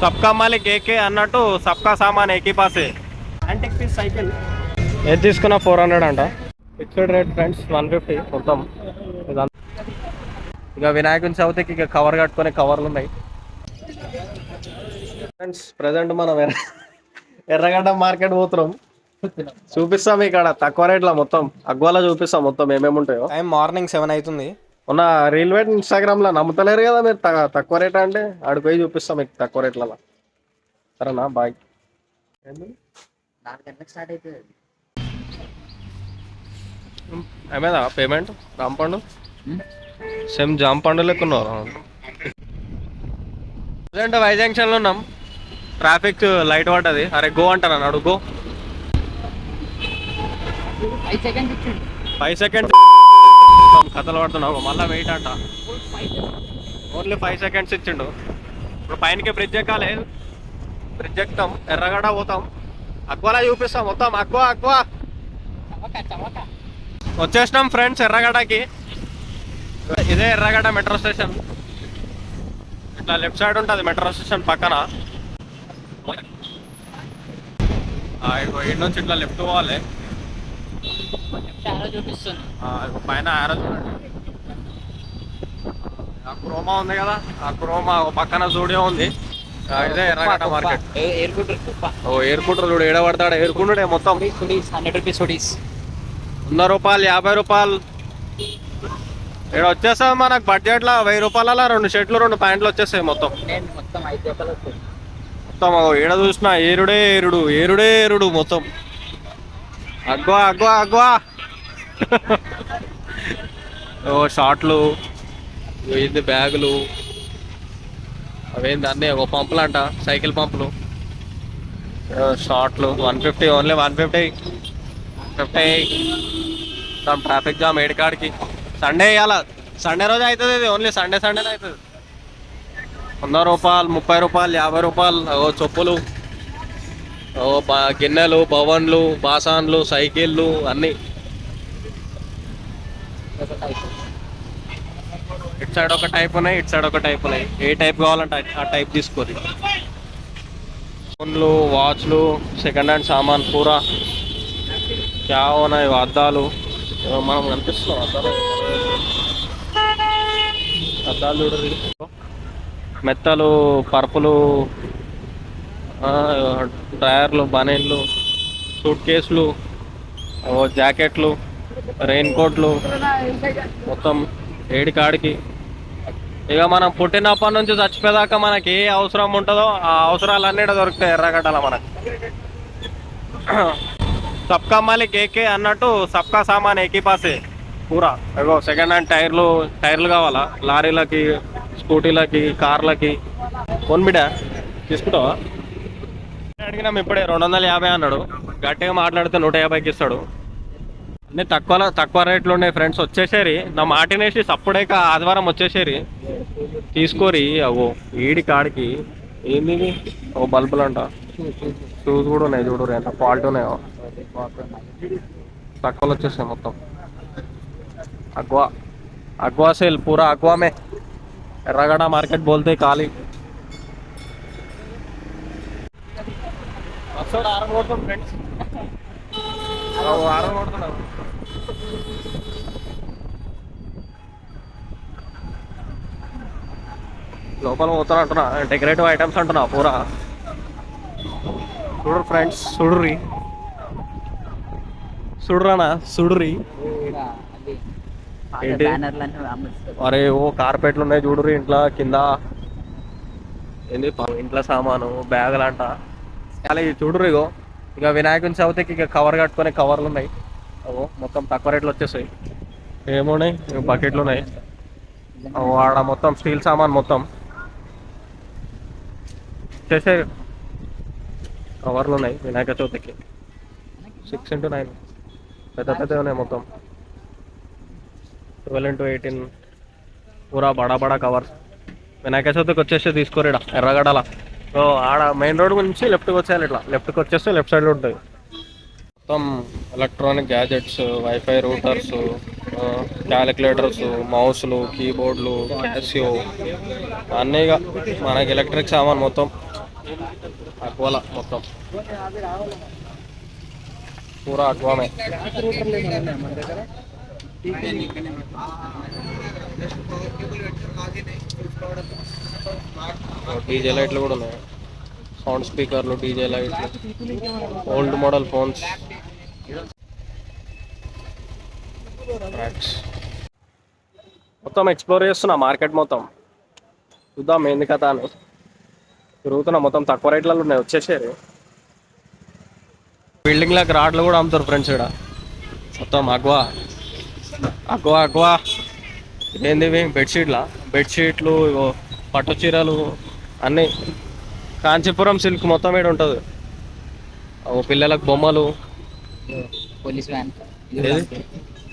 సబ్కా మాలిక్ ఏకే అన్నట్టు సబ్కా సామాన్ ఏకీ పాసే. యాంటిక్ పీస్ సైకిల్ ఏది తీసుకున్నా 400 అంట. ఫిక్స్డ్ రేట్ ఫ్రెండ్స్ 150 మొత్తం. ఇక వినాయకుని చవితికి ఇక కవర్ కట్టుకునే కవర్లు ఉన్నాయి ఫ్రెండ్స్. ప్రజెంట్ మనం ఎర్రగడ్డ మార్కెట్ పోతున్నాం. చూపిస్తాం ఇక్కడ తక్కువ రేట్లో మొత్తం అగ్వాలా చూపిస్తాం మొత్తం ఏమేమి ఉంటాయో. టైం మార్నింగ్ 7 అవుతుంది. మొన్న రైల్వే ఇన్స్టాగ్రామ్ లో నమ్ముతలేరు కదా మీరు, తక్కువ రేట్ అంటే ఆడికి పోయి చూపిస్తాం మీకు తక్కువ రేట్లలో. సరేనా, బాయ్. 4 గంటలకు స్టార్ట్ అవుతుంది. ఏమేదా పేమెంట్ జాంపండు సేమ్ జాంపండు లెక్కున్నారు. ప్రజెంట్ వై జంక్షన్లో ఉన్నాం. ట్రాఫిక్ లైట్ పడ్డది. అరే గో అంటాను అడుగు. 5 సెకండ్స్ ఇచ్చిండు. 5 సెకండ్స్ కథలు పడుతున్నావు మళ్ళీ వెయిట్ అంట. ఓన్లీ 5 సెకండ్స్ ఇచ్చిండు. ఇప్పుడు పైనకి బ్రిడ్జ్ ఎక్కాలి. బ్రిడ్జ్ ఎక్కుతాం, ఎర్రగడ్డ పోతాం, అక్వాలా చూపిస్తాం మొత్తం. అక్వా వచ్చేసినాం ఫ్రెండ్స్ ఎర్రగడ్డకి. ఇదే ఎర్రగడ్డ మెట్రో స్టేషన్. ఇట్లా లెఫ్ట్ సైడ్ ఉంటుంది మెట్రో స్టేషన్ పక్కన. ఇటు నుంచి ఇట్లా లెఫ్ట్ పోవాలి. చూపిస్తుంది పైన ఆరో చూడండి. ఆ క్రోమా ఉంది కదా, ఆ క్రోమా పక్కన జూడియో ఉంది. ఇదే ఎర్రగడ్డ మార్కెట్. ఎయిర్కూటర్ చూడు ఏడ పడతాడు. ఎయిర్కూటరే మొత్తం. 100 రూపీస్ హుడీస్ 100 రూపాయలు, 50 రూపాయలు. ఇక్కడ వచ్చేస్తాయి మనకు బడ్జెట్లో 1000 రూపాయల 2 షర్ట్లు 2 ప్యాంట్లు వచ్చేస్తాయి మొత్తం. మొత్తం 5 రూపాయలు వస్తుంది మొత్తం. ఏడ చూసినా ఏరుడే ఏరుడు మొత్తం. అగ్వా ఓ షార్ట్లు, ఏంది బ్యాగులు, అవేంది అన్నీ ఒక పంపులు అంట, సైకిల్ పంపులు. షార్ట్లు 150, ఓన్లీ 150. ట్రాఫిక్ జామ్ ఏడికాడికి. సండే ఇవాళ, సండే రోజు అవుతుంది ఇది. ఓన్లీ సండేనే అవుతుంది. 100 రూపాయలు, 30 రూపాయలు, 50 రూపాయలు. ఓ చెప్పులు, ఓ గిన్నెలు, బవన్లు, బాసాన్లు, సైకిళ్ళు అన్నీ. ఇటు సైడ్ ఒక టైప్ ఉన్నాయి, ఇటు సైడ్ ఒక టైప్ ఉన్నాయి. ఏ టైప్ కావాలంటే ఆ టైప్ తీసుకోరు. ఫోన్లు, వాచ్లు, సెకండ్ హ్యాండ్ సామాన్ పూరా క్యా ఉన్నాయి. అద్దాలు మనం కనిపిస్తున్నాం. అద్దాలు చూడరు. మెత్తలు, పరుపులు, టైర్లు, బనీన్లు, సూట్ కేసులు, జాకెట్లు, రెయిన్ కోట్లు మొత్తం ఏడికాడికి. ఇక మనం పుట్టినప్పటి నుంచి చచ్చిపోయేదాకా మనకి ఏ అవసరం ఉంటుందో ఆ అవసరాలన్నీ దొరుకుతాయి ఎర్రగడ్డల మనకు. సబ్కా మాలిక్ ఏకే అన్నట్టు సబ్కా సామాన్ ఏకీ పాసే పూరా. అగో సెకండ్ హ్యాండ్ టైర్లు కావాలా లారీలకి, స్కూటీలకి, కార్లకి. బిడ్డ తీసుకుంటావా? అడిగినాం ఇప్పుడే 250 అన్నాడు. గట్టిగా మాట్లాడితే 150కి ఇస్తాడు. అన్నీ తక్కువ రేట్లు ఉన్నాయి ఫ్రెండ్స్. వచ్చేసేరి నా మాటినేసి సప్పుడేక ఆదివారం వచ్చేసేరి తీసుకోరి. అవో ఈడి కాడికి ఏంది ఓ బల్బులు అంట. షూస్ కూడా ఉన్నాయి చూడు, ఎంత క్వాలిటీ ఉన్నాయో. తక్కువలో వచ్చేసాయి మొత్తం. అగ్వా సేల్ పూరా అగ్వా మే. ఎర్రగడ్డ మార్కెట్ బోల్తే ఖాళీ. ఆరం కొడుతాం ఫ్రెండ్స్, ఆరం కొడుతున్నాం. లోపల పోతాను అంటున్నా, డెకరేటివ్ ఐటమ్స్ అంటున్నా పూరా. చూడరు ఫ్రెండ్స్, చూడరానా చూడురి. ఏంటి అరే ఓ కార్పెట్లు ఉన్నాయి చూడురి ఇంట్లో కింద. ఏంది ఇంట్లో సామాను, బ్యాగులు అంట. అలా చూడురు. ఇక వినాయకుని చవితికి ఇక కవర్ కట్టుకునే కవర్లు ఉన్నాయి. అవో మొత్తం తక్కువ రేట్లు వచ్చేసాయి. ఏమున్నాయి, బకెట్లు ఉన్నాయి. ఆడ మొత్తం స్టీల్ సామాన్ మొత్తం చేసే కవర్లు ఉన్నాయి వినాయక చవితికి. 6x9 పెద్ద ఉన్నాయి మొత్తం. 12x18 పూరా బడా కవర్స్. వినాయక చవితికి వచ్చేసి తీసుకోరేడా ఎర్రగడ్డల. సో ఆడ మెయిన్ రోడ్ నుంచి లెఫ్ట్కి వచ్చేయాలి. ఇట్లా లెఫ్ట్కి వచ్చేస్తే లెఫ్ట్ సైడ్లో ఉంటుంది మొత్తం. Electronic gadgets, wifi routers, calculators, మౌస్లు, కీబోర్డులు, క్యాసియో అన్నీగా మనకి ఎలక్ట్రిక్ సామాన్ మొత్తం. అక్వాలా మొత్తం పూరా అక్వామే. డీజే లైట్లు కూడా ఉన్నాయి, సౌండ్ స్పీకర్లు, డీజే లైట్లు, ఓల్డ్ మోడల్ ఫోన్స్. మొత్తం ఎక్స్ప్లోర్ చేస్తున్నా మార్కెట్ మొత్తం, చూద్దాం ఏంది కథ అని తిరుగుతున్నా. మొత్తం తక్కువ రేట్లలో ఉన్నాయి, వచ్చేసారు. బిల్డింగ్లకు రాడ్లు కూడా అమ్ముతారు ఫ్రెండ్స్ ఇక్కడ. మొత్తం అక్వా అక్వా అక్వా. ఏంది ఇవి? బెడ్షీట్లు, ఇగో పట్టు చీరలు అన్నీ. కాంచీపురం సిల్క్ మొత్తం ఇక్కడ ఉంటుంది. పిల్లలకు బొమ్మలు, పోలీస్ వ్యాన్. ఏది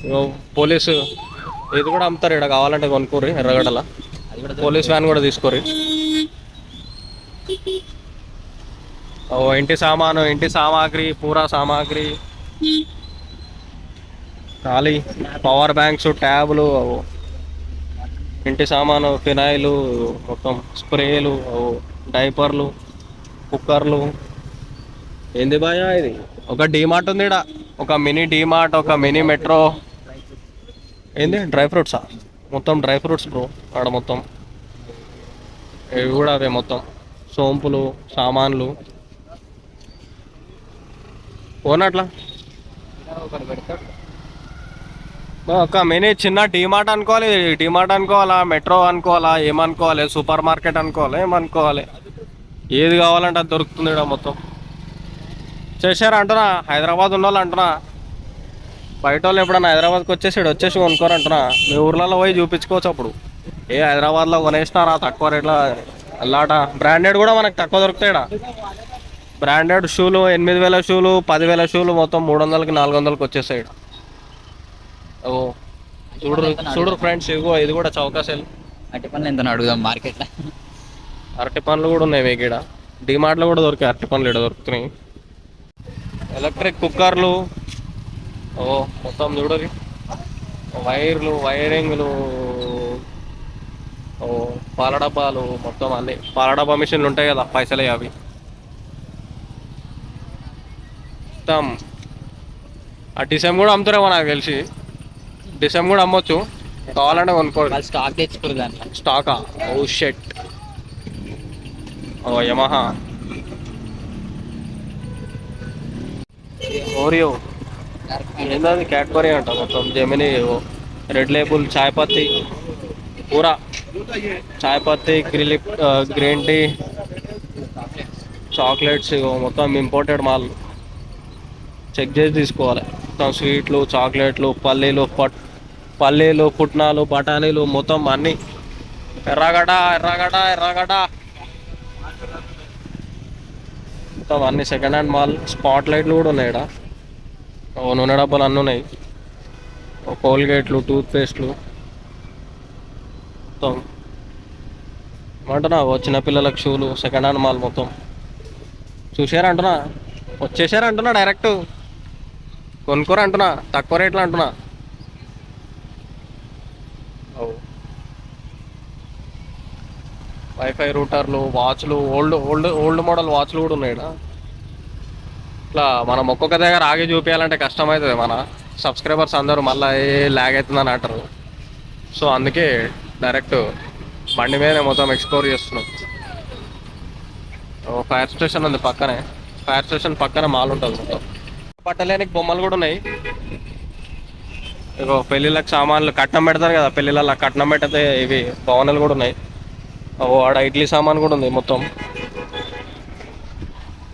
ఇగో పోలీసు ఇది కూడా అమ్ముతారు ఇక్కడ, కావాలంటే కొనుక్కోరి. ఎర్రగడ్డల అది కూడా పోలీస్ వ్యాన్ కూడా తీసుకోరి. ఇంటి సామాను, ఇంటి సామాగ్రి, పూరా సామాగ్రి, ఖాళీ పవర్ బ్యాంక్స్, ట్యాబులు, ఇంటి సామాను, ఫినాయిలు, మొత్తం స్ప్రేలు, డైపర్లు, కుక్కర్లు. ఏంది బాయా ఇది? ఒక డీమార్ట్ ఉంది ఇక్కడ, ఒక మినీ డీమార్ట్, ఒక మినీ మెట్రో. ఏంది డ్రై ఫ్రూట్సా? మొత్తం డ్రై ఫ్రూట్స్ బ్రో ఆడ మొత్తం. ఇవి కూడా అవే మొత్తం సోంపులు, సామాన్లు. పోనట్లా ఒకటి పెడతాడు. ఒక మినీ చిన్న డీమార్ట్ అనుకోవాలి, డీమార్ట్ అనుకోవాలా, మెట్రో అనుకోవాలా, ఏమనుకోవాలి, సూపర్ మార్కెట్ అనుకోవాలి, ఏమనుకోవాలి. ఏది కావాలంటే అది దొరుకుతుంది ఇక్కడ మొత్తం. చేశారు అంటున్నా, హైదరాబాద్ ఉన్న వాళ్ళు అంటున్నా. బయట వాళ్ళు ఎప్పుడన్నా హైదరాబాద్కి వచ్చేసి కొనుక్కోరు అంటున్నా. మీ ఊర్లలో పోయి చూపించుకోవచ్చు అప్పుడు. హైదరాబాద్లో కొనేసినారా తక్కువ రేట్లో అల్లాట. బ్రాండెడ్ కూడా మనకు తక్కువ దొరుకుతాయి. బ్రాండెడ్ షూలు 8,000 షూలు, 10,000 షూలు మొత్తం 300కి 400కి వచ్చేసాయి. ఓ చూడు ఫ్రెండ్స్, ఇది కూడా చౌకాసేల్. అట్టి పనులు ఎంత అడుగుదాం మార్కెట్లో. అరటి పండ్లు కూడా ఉన్నాయి మీకు ఇక్కడ. డిమార్ట్లో కూడా దొరికాయి అరటి పండ్లు, ఇక్కడ దొరుకుతున్నాయి. ఎలక్ట్రిక్ కుక్కర్లు, మొత్తం చూడరి. వైర్లు, వైరింగ్లు, పాల డబ్బాలు, మొత్తం అన్నీ. పాల డబ్బా మిషన్లు ఉంటాయి కదా, పైసలే అవి. మొత్తం ఆ డిసెం కూడా అమ్ముతారేమో నాకు తెలిసి. డిసెం కూడా అమ్మొచ్చు, కావాలంటే కొనుక్కోవాలి. స్టాక్ తెచ్చుకోరు దాంట్లో. స్టాకా? ఓ షెట్. యమహా, ఓరియో, ఏంటది క్యాడ్బరీ అంట. మొత్తం జెమినీ, రెడ్ లేబుల్, చాయ్ పత్తి, పూరా చాయ్ పత్తి, గ్రీన్ టీ, చాక్లెట్స్, మొత్తం ఇంపోర్టెడ్ మాల్. చెక్ చేసి తీసుకోవాలి. మొత్తం స్వీట్లు, చాక్లెట్లు, పల్లీలు, పుట్నాలు, బఠానీలు, మొత్తం అన్నీ. ఎర్రగడ్డ మొత్తం అన్ని సెకండ్ హ్యాండ్ మాల్. స్పాట్ లైట్లు కూడా ఉన్నాయి ఇక్కడ. నూనె డబ్బాలు అన్నీ ఉన్నాయి. కోల్గేట్లు, టూత్పేస్ట్లు, మొత్తం ఏమంటున్నా. చిన్నపిల్లలకు షూలు, సెకండ్ హ్యాండ్ మాల్ మొత్తం. చూసారంటున్నా, వచ్చేసారంటున్నా. డైరెక్ట్ కొనుక్కోరంటున్నా, తక్కువ రేట్లు అంటున్నా. వైఫై రూటర్లు, వాచ్లు, ఓల్డ్ మోడల్ వాచ్లు కూడా ఉన్నాయి ఇక్కడ. ఇట్లా మనం ఒక్కొక్క దగ్గర ఆగి చూపించాలంటే కష్టమవుతుంది. మన సబ్స్క్రైబర్స్ అందరూ మళ్ళీ ల్యాగ్ అవుతుందని అంటారు. సో అందుకే డైరెక్ట్ బండి మీదనే మొత్తం ఎక్స్ప్లోర్ చేస్తున్నాం. ఫైర్ స్టేషన్ ఉంది పక్కనే. ఫైర్ స్టేషన్ పక్కన మాల్ ఉంటుంది మొత్తం. పట్టలేనికి బొమ్మలు కూడా ఉన్నాయి. ఇగో పెళ్ళిళ్ళకి సామాన్లు కట్నం పెడతారు కదా, పెళ్ళిళ్ళ కట్నం పెట్టితే ఇవి భవనాలు కూడా ఉన్నాయి. ఆడ ఇడ్లీ సామాన్ కూడా ఉంది మొత్తం.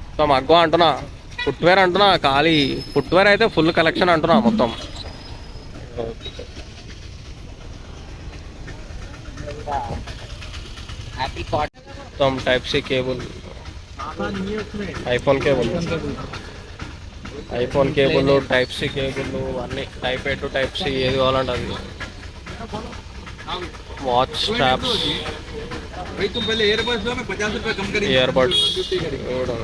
మొత్తం అగ్వా అంటున్నా. ఫుట్వేర్ అంటున్నా, ఖాళీ ఫుట్వేర్ అయితే ఫుల్ కలెక్షన్ అంటున్నా మొత్తం. మొత్తం type C cable, iPhone cable, type C cable అన్నీ. Type A to type C ఏది కావాలంటే అది. వాచ్ స్ట్రాప్స్, ఇయర్ బడ్స్ కూడా.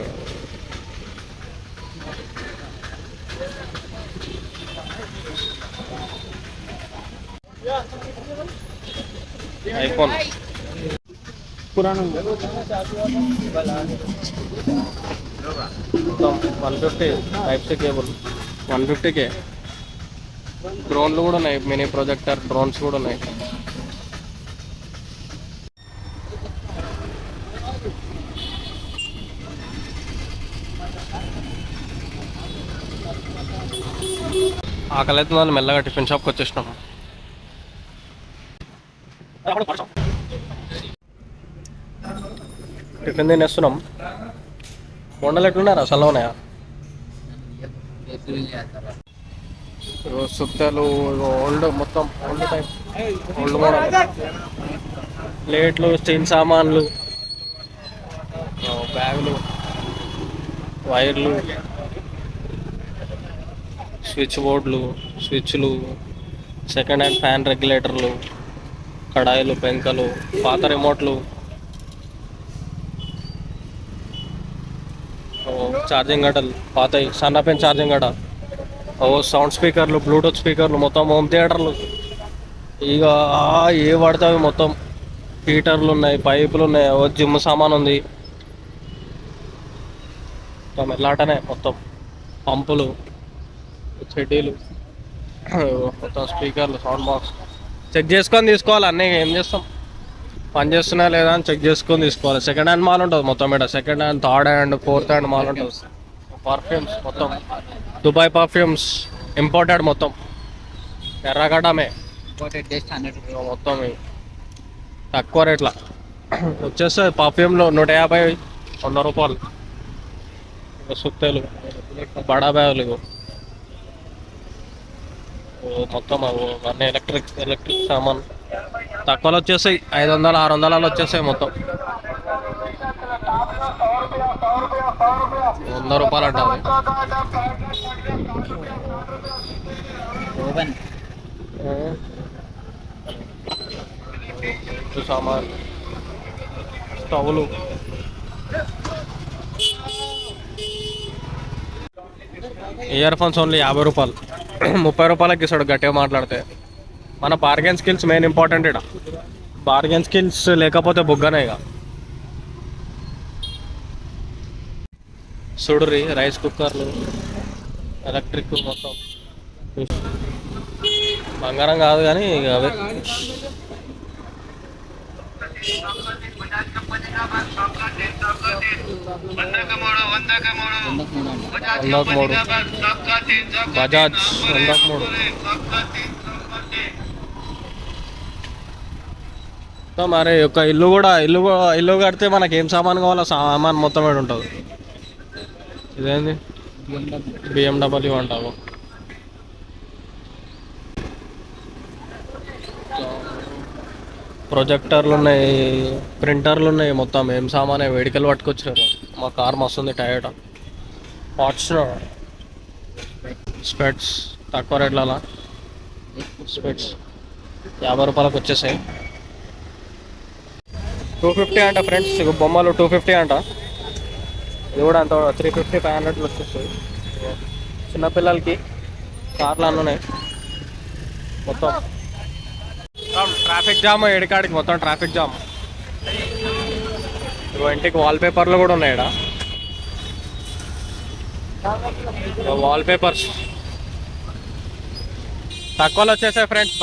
ఐఫోన్ పురాణం ఉంది. మొత్తం 150 టైప్ సి కేబుల్ 150K. డ్రోన్లు కూడా ఉన్నాయి, మినీ ప్రొజెక్టర్ డ్రోన్స్ కూడా ఉన్నాయి. ఆకలి అయితే వాళ్ళు మెల్లగా టిఫిన్ షాప్కి వచ్చేసినాం. టిఫిన్ తినేస్తున్నాం. బొండలు ఎట్లున్నారా, చల్లగా ఉన్నాయా? సుత్తలు ఓల్డ్, మొత్తం ఓల్డ్ టైప్, ఓల్డ్ మోడల్. ప్లేట్లు, స్టీల్ సామాన్లు, బ్యాగులు, వైర్లు, స్విచ్ బోర్డులు, స్విచ్లు, సెకండ్ హ్యాండ్ ఫ్యాన్ రెగ్యులేటర్లు, కడాయిలు, పెంకలు, పాత రిమోట్లు, ఛార్జింగ్ గడ్డలు పాతవి, సన్నపెన్ ఛార్జింగ్ గడ్డ, సౌండ్ స్పీకర్లు, బ్లూటూత్ స్పీకర్లు, మొత్తం హోమ్ థియేటర్లు. ఇక ఏ పడతావి మొత్తం. హీటర్లు ఉన్నాయి, పైపులు ఉన్నాయి, జిమ్ సామాన్ ఉంది, మొత్తం ఎలాటనే మొత్తం. పంపులు, చెడ్డీలు, మొత్తం స్పీకర్లు, సౌండ్ బాక్స్. చెక్ చేసుకొని తీసుకోవాలి అన్నీ. ఏం చేస్తాం, పని చేస్తున్నా లేదా అని చెక్ చేసుకొని తీసుకోవాలి. సెకండ్ హ్యాండ్ మాల్ ఉంటుంది మొత్తం. ఇక్కడ second hand, third hand, fourth hand mall ఉంటుంది. పర్ఫ్యూమ్స్ మొత్తం దుబాయ్ పర్ఫ్యూమ్స్ ఇంపోర్టెడ్ మొత్తం. ఎర్రగడ్డమే మొత్తం. తక్కువ రేట్ల వచ్చేస్తుంది పర్ఫ్యూమ్లో 150, 100 రూపాయలు. సుత్తలు, బడా బ్యాగులు, మొత్తం అన్నీ ఎలక్ట్రిక్ సామాన్ తక్కువలో వచ్చేస్తాయి. 500, 600 వచ్చేస్తాయి మొత్తం. 100 రూపాయలు అంటుంది. సామాన్, స్టవ్లు, ఇయర్ ఫోన్స్ ఓన్లీ 50 రూపాయలు. 30 రూపాయలకి ఇస్తాడు గట్టిగా మాట్లాడితే. మన బార్గెన్ స్కిల్స్ మెయిన్ ఇంపార్టెంట్. ఇక్కడ బార్గెన్ స్కిల్స్ లేకపోతే బుగ్గనే. ఇక సుడురి, రైస్ కుక్కర్లు, ఎలక్ట్రిక్ మొత్తం. బంగారం కాదు కానీ ఇక అవే. బజాజ్ 103. మరి ఒక ఇల్లు కడితే మనకి ఏం సామాన్ కావాలో సామాన్ మొత్తం ఏడు ఉంటుంది. ఇదేంది BMW అంటావు. ప్రొజెక్టర్లు ఉన్నాయి, ప్రింటర్లు ఉన్నాయి, మొత్తం ఏం సామానే వేడికలు పట్టుకొచ్చారు. మా కార్ మస్తుంది టయోటా. ఫార్చునర్ స్పెట్స్ తక్కువ రేట్లలో. స్పెట్స్ 50 రూపాయలకు వచ్చేసాయి. 250 అంట ఫ్రెండ్స్. బొమ్మలు 250 అంట. ఇది కూడా అంత 350, 500 వచ్చేస్తాయి. చిన్నపిల్లలకి కార్లు అన్నీ ఉన్నాయి మొత్తం. ట్రాఫిక్ జామ్ ఎడికాడికి మొత్తం ట్రాఫిక్ జామ్. ఇంటికి వాల్ పేపర్లు కూడా ఉన్నాయి. ఇక్కడ వాల్ పేపర్స్ తక్కువలో వచ్చేసాయి ఫ్రెండ్స్.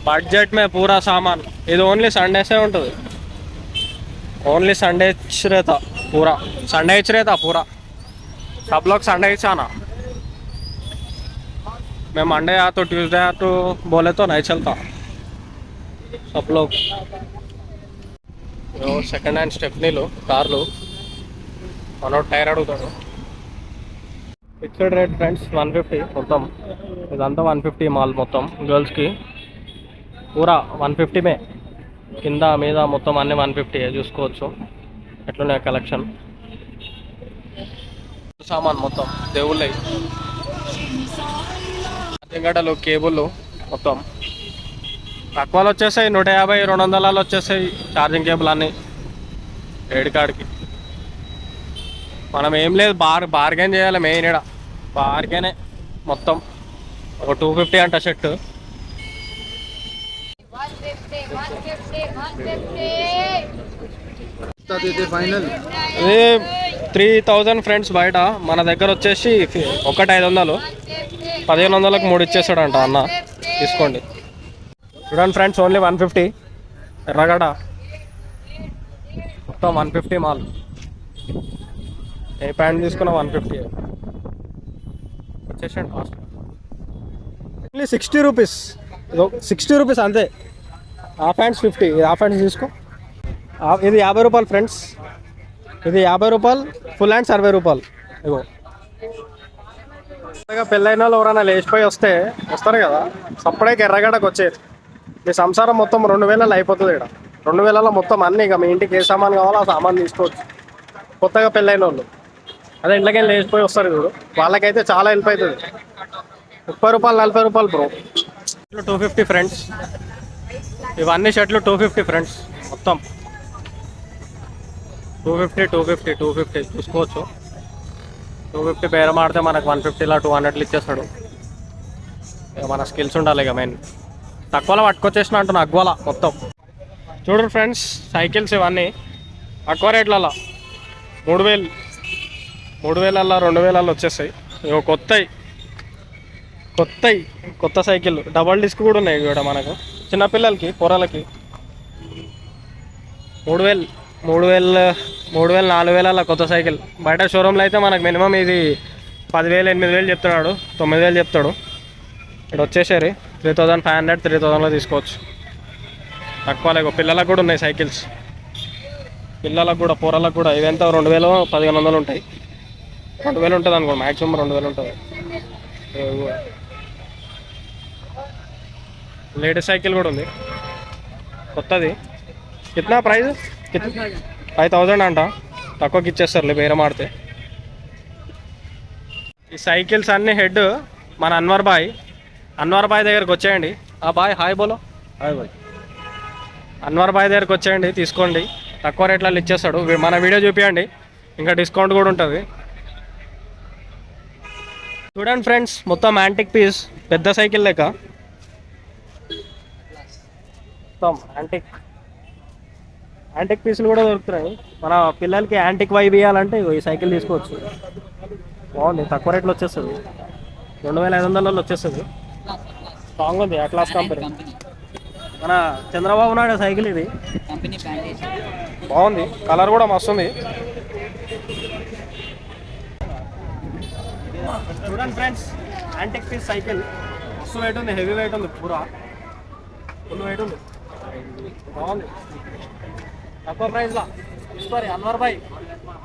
बजट में पूरा सामान. ఇది ఓన్లీ సండేసే ఉంటుంది. ओनली संडे रहता पूरा. संडे रहता पूरा. सब लोग संडे ही आना. मैं मंडे या तो ट्यूसडे या तो बोले तो नहीं चलता सब लोग. సెకండ్ హ్యాండ్ స్టెప్నీలు, కార్లు, మనోడు టైర్ అడుగుతాడు. ఫిక్స్డ్ రేట్ ఫ్రెండ్స్ 150 మొత్తం. ఇదంతా 150 మాల్ మొత్తం. గర్ల్స్కి పూరా 150 మే. కింద మీద మొత్తం అన్నీ 150 చూసుకోవచ్చు. ఎట్లున్నాయి కలెక్షన్. సామాన్ మొత్తం దేవుళ్ళవి, గడ్డలు, కేబుల్ మొత్తం తక్కువలో వచ్చేసాయి. 150, 200 వచ్చేసాయి ఛార్జింగ్ కేబుల్ అన్నీ ఏడికాడికి. మనం ఏం లేదు, బార్గెన్ చేయాలి మెయిన్. ఇక్కడ బార్గెనే మొత్తం. ఒక 250 అంట షర్ట్. ఫైనల్ ఇది 3000 ఫ్రెండ్స్ బయట. మన దగ్గర వచ్చేసి ఒకటి 500, 1500లకు 3 ఇచ్చేస్తాడంట అన్న. తీసుకోండి. చూడండి ఫ్రెండ్స్, ఓన్లీ 150 ఎర్రగడ్డ మొత్తం 150 మాల్. ఏ ప్యాంట్ తీసుకున్నా 150 వచ్చేసండి కాస్ట్. ఓన్లీ 60 రూపీస్, 60 రూపీస్ అంతే. హాఫ్ హ్యాండ్స్ 50, హాఫ్ హ్యాండ్స్ తీసుకో. ఇది 50 రూపాయలు ఫ్రెండ్స్, ఇది 50 రూపాయలు. ఫుల్ హ్యాండ్స్ 60 రూపాయలు. ఇగో పెళ్ళైన వాళ్ళు ఎవరైనా లేచిపోయి వస్తారు కదా, సపరేట్గా ఎర్రగడ్డకు వచ్చేది. మీ సంసారం మొత్తం 2000 అయిపోతుంది. ఇక్కడ 2000 మొత్తం అన్నీ, ఇక మీ ఇంటికి ఏ సామాన్ కావాలో ఆ సామాన్ తీసుకోవచ్చు. కొత్తగా పెళ్ళైన వాళ్ళు అదే ఇంట్లోకి లేచిపోయి వస్తారు చూడు, వాళ్ళకైతే చాలా హెల్ప్ అవుతుంది. 30 రూపాయలు 40 రూపాయలు బ్రో. 250 ఫ్రెండ్స్. ఇవన్నీ షర్ట్లు 250 ఫ్రెండ్స్. మొత్తం 250 చూసుకోవచ్చు. 250 బేరం ఆడితే మనకు 150 200 ఇచ్చేస్తాడు. ఇక మన స్కిల్స్ ఉండాలి. ఇక మెయిన్ తక్కువలో పట్టుకొచ్చేసిన అంటున్నా అగ్వాల మొత్తం. చూడండి ఫ్రెండ్స్, సైకిల్స్ ఇవన్నీ తక్కువ రేట్లలో 3000, 2000 వచ్చేస్తాయి. ఇక కొత్త సైకిల్ డబల్ డిస్క్ కూడా ఉన్నాయి ఇక్కడ మనకు చిన్నపిల్లలకి, పొరలకి. 3000, 4000 కొత్త సైకిల్. బయట షోరూమ్లో అయితే మనకు మినిమం ఇది 10,000, 8,000 చెప్తున్నాడు, 9,000 చెప్తాడు. ఇక్కడ వచ్చేసరి 3500, 3000లో తీసుకోవచ్చు. తక్కువ లేక పిల్లలకు కూడా ఉన్నాయి సైకిల్స్. పిల్లలకు కూడా, పొరలకు కూడా. ఇవెంత 2000, 1500 ఉంటాయి. 2000 ఉంటుంది అనుకోండి, మ్యాక్సిమం 2000 ఉంటుంది. లేడీస్ సైకిల్ కూడా ఉంది కొత్తది. కిतना ప్రైస్? 5000 అంట. తక్కువకి ఇచ్చేస్తారులే బేరం ఆడితే. ఈ సైకిల్స్ అన్నీ హెడ్ మన అన్వర్ బాయ్ దగ్గరకు వచ్చేయండి. ఆ బాయ్ హాయ్ బోలో. హాయ్ బాయ్. అన్వర్ బాయ్ దగ్గరకు వచ్చేయండి, తీసుకోండి. తక్కువ రేట్లలో ఇచ్చేస్తాడు. మన వీడియో చూపించండి, ఇంకా డిస్కౌంట్ కూడా ఉంటుంది. చూడండి ఫ్రెండ్స్, మొత్తం యాంటిక్ పీస్, పెద్ద సైకిల్ లెక్క మొత్తం యాంటిక్ పీసులు కూడా దొరుకుతున్నాయి. మన పిల్లలకి యాంటిక్ వైబ్ ఇవ్వాలంటే ఈ సైకిల్ తీసుకోవచ్చు. బాగుంది, తక్కువ రేట్లో వచ్చేస్తుంది. 2500 వచ్చేస్తుంది. స్ట్రాంగ్ ఉంది, అట్లాస్ కంపెనీ. మన చంద్రబాబు నాయుడు సైకిల్ ఇది. బాగుంది, కలర్ కూడా మస్తుంది. చూడండి ఫ్రెండ్స్, యాంటిక్ పీస్ సైకిల్ మస్తు వెయిట్ ఉంది, హెవీ వెయిట్ ఉంది, పూరా ఫుల్ వెయిట్ ఉంది. బాగుంది, తక్కువ ప్రైస్లో తీసుకోరి అన్వర్ భాయ్.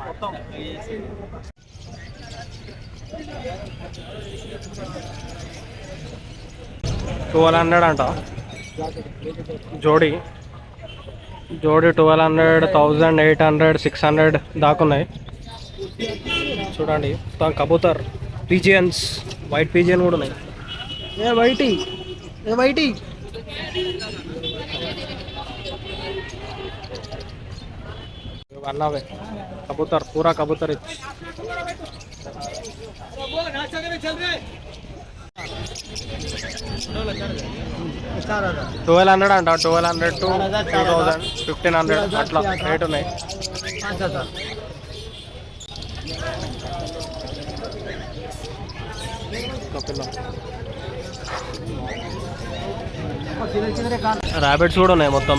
మొత్తం 1200 అంట జోడీ. 1200, 1800, 600 దాకున్నాయి. చూడండి మొత్తం కబూతర్, పిజియన్స్, వైట్ పిజియన్ కూడా ఉన్నాయి. ఏ వైటీ అన్నావే కబూతర్, పూరా కబూతర్. 1200 అంట. 1200 to 2000, 1500 అట్లా రేట్ ఉన్నాయి. ర్యాబిట్స్ కూడా ఉన్నాయి, మొత్తం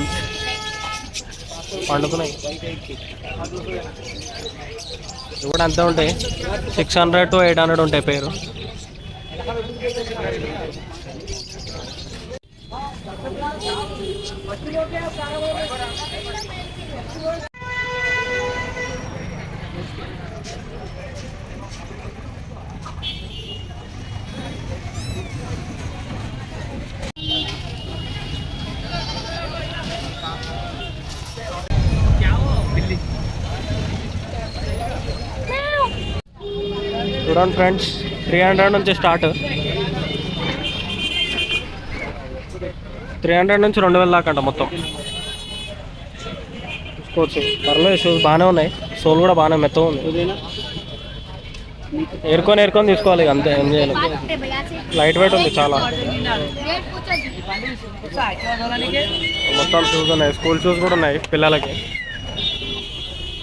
పండుకున్నాయి. ఇవి కూడా అంతే ఉంటాయి, 600 to 800 ఉంటాయి పేరు. చూడండి ఫ్రెండ్స్, 300 నుంచి స్టార్ట్. 300 నుంచి 2000 దాకా అంట మొత్తం. చూసుకోవచ్చు, పర్లేదు. షూస్ బాగానే ఉన్నాయి, సోల్ కూడా బాగానే మెత్తగా ఉంది. ఏరుకొని తీసుకోవాలి, అంతే, ఏం చేయాలి. లైట్ వెయిట్ ఉంది చాలా. మొత్తం షూస్ ఉన్నాయి, స్కూల్ షూస్ కూడా ఉన్నాయి పిల్లలకి.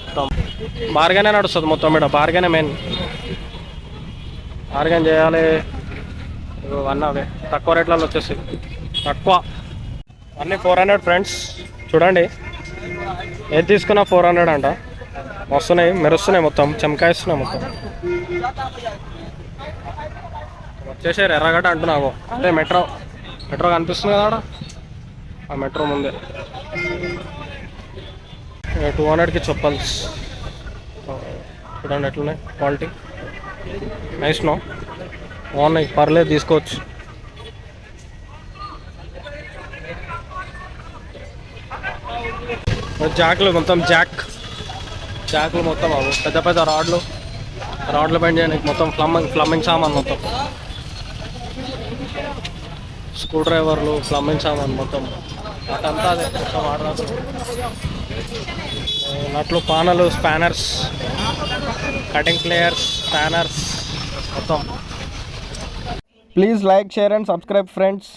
మొత్తం బార్గెనే నడుస్తుంది మొత్తం ఇక్కడ, బార్గెనే మెయిన్. బార్గెన్ చేయాలి అన్నీ అవే తక్కువ రేట్లలో వచ్చేసి తక్కువ. అన్నీ 400 ఫ్రెండ్స్. చూడండి ఏది తీసుకున్నా 400 అంట. వస్తున్నాయి, మెరుస్తున్నాయి, మొత్తం చెమకాయిస్తున్నాయి మొత్తం. వచ్చేసారు ఎర్రగడ్డ అంటున్నావు. అంటే మెట్రో కనిపిస్తుంది కదా ఆడ, ఆ మెట్రో ముందే. 200కి చెప్పల్స్ చూడండి ఎట్లున్నాయి, క్వాలిటీ నైస్ నో, బాగున్నాయి, పర్లేదు తీసుకోవచ్చు. జాక్లు మొత్తం జాక్లు మొత్తం అవు పెద్ద పెద్ద రాడ్లు బెండ్ చేయడానికి మొత్తం ప్లంబింగ్ సామాన్ మొత్తం. స్క్రూ డ్రైవర్లు, ప్లంబింగ్ సామాన్ మొత్తం అటంతా అదే మొత్తం ఆడరాదు. నట్లు, పానలు, స్పానర్స్, కటింగ్ ప్లేయర్స్, స్పానర్స్ మొత్తం. Please like, share and subscribe friends.